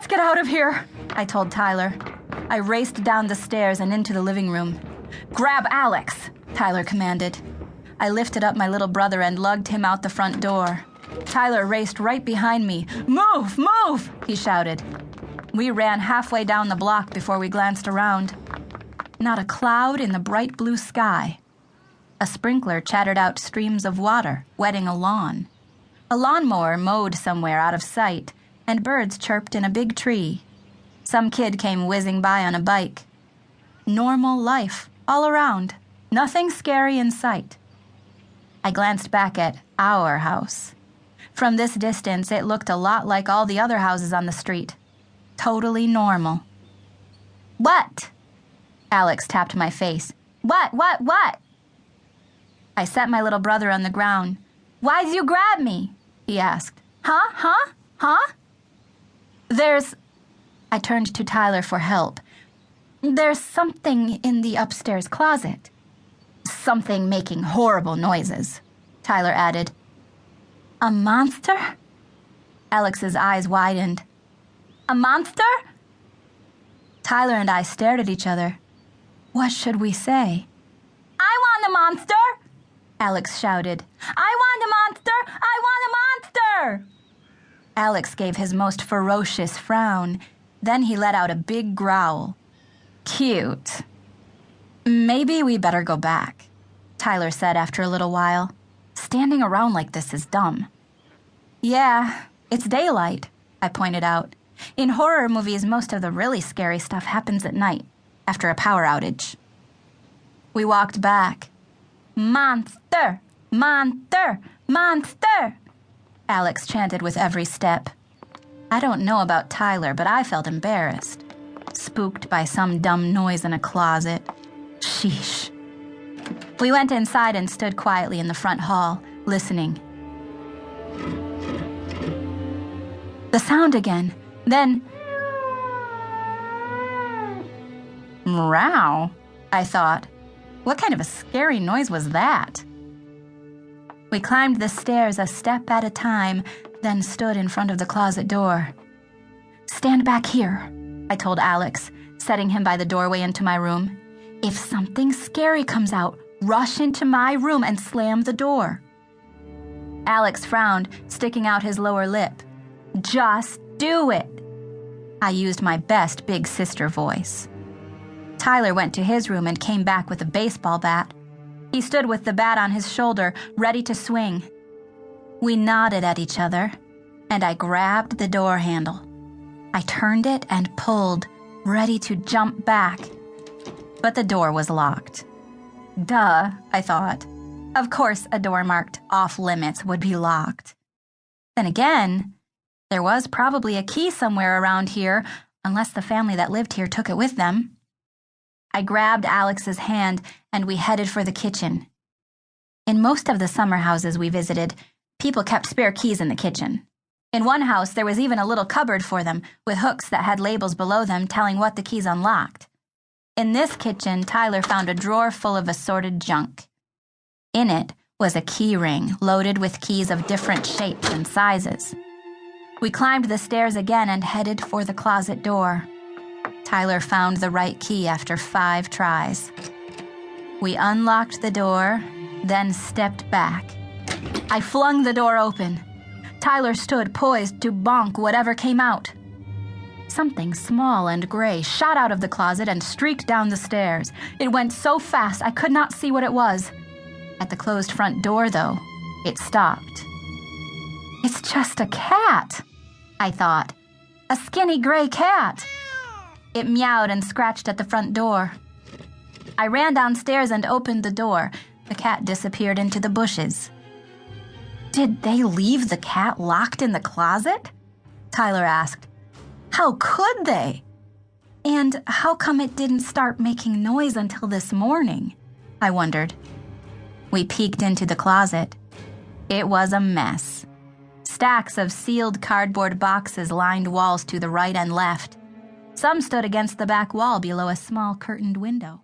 get out of here, I told Tyler. I raced down the stairs and into the living room. Grab Alex, Tyler commanded. I lifted up my little brother and lugged him out the front door. Tyler raced right behind me. Move, move, he shouted. We ran halfway down the block before we glanced around. Not a cloud in the bright blue sky. A sprinkler chattered out streams of water, wetting a lawn. A lawnmower mowed somewhere out of sight, and birds chirped in a big tree. Some kid came whizzing by on a bike. Normal life, all around. Nothing scary in sight. I glanced back at our house. From this distance, it looked a lot like all the other houses on the street. Totally normal. What? Alex tapped my face. What? I set my little brother on the ground. Why'd you grab me? He asked. Huh? I turned to Tyler for help. There's something in the upstairs closet. Something making horrible noises, Tyler added. A monster? Alex's eyes widened. A monster? Tyler and I stared at each other. What should we say? I want a monster! Alex shouted. I want a monster! I want a monster! Alex gave his most ferocious frown. Then he let out a big growl. Cute. Maybe we better go back, Tyler said after a little while. Standing around like this is dumb. Yeah, it's daylight, I pointed out. In horror movies, most of the really scary stuff happens at night, after a power outage. We walked back. Monster! Monster! Monster! Alex chanted with every step. I don't know about Tyler, but I felt embarrassed. Spooked by some dumb noise in a closet. Sheesh. We went inside and stood quietly in the front hall, listening. The sound again. Then... Meow, I thought. What kind of a scary noise was that? We climbed the stairs a step at a time, then stood in front of the closet door. Stand back here, I told Alex, setting him by the doorway into my room. If something scary comes out, rush into my room and slam the door. Alex frowned, sticking out his lower lip. Just do it. I used my best big sister voice. Tyler went to his room and came back with a baseball bat. He stood with the bat on his shoulder, ready to swing. We nodded at each other, and I grabbed the door handle. I turned it and pulled, ready to jump back. But the door was locked. Duh, I thought. Of course a door marked off limits would be locked. Then again, there was probably a key somewhere around here, unless the family that lived here took it with them. I grabbed Alex's hand and we headed for the kitchen. In most of the summer houses we visited, people kept spare keys in the kitchen. In one house, there was even a little cupboard for them, with hooks that had labels below them telling what the keys unlocked. In this kitchen, Tyler found a drawer full of assorted junk. In it was a key ring loaded with keys of different shapes and sizes. We climbed the stairs again and headed for the closet door. Tyler found the right key after 5 tries. We unlocked the door, then stepped back. I flung the door open. Tyler stood poised to bonk whatever came out. Something small and gray shot out of the closet and streaked down the stairs. It went so fast I could not see what it was. At the closed front door, though, it stopped. It's just a cat, I thought. A skinny gray cat. It meowed and scratched at the front door. I ran downstairs and opened the door. The cat disappeared into the bushes. Did they leave the cat locked in the closet? Tyler asked. How could they? And how come it didn't start making noise until this morning? I wondered. We peeked into the closet. It was a mess. Stacks of sealed cardboard boxes lined walls to the right and left. Some stood against the back wall below a small curtained window.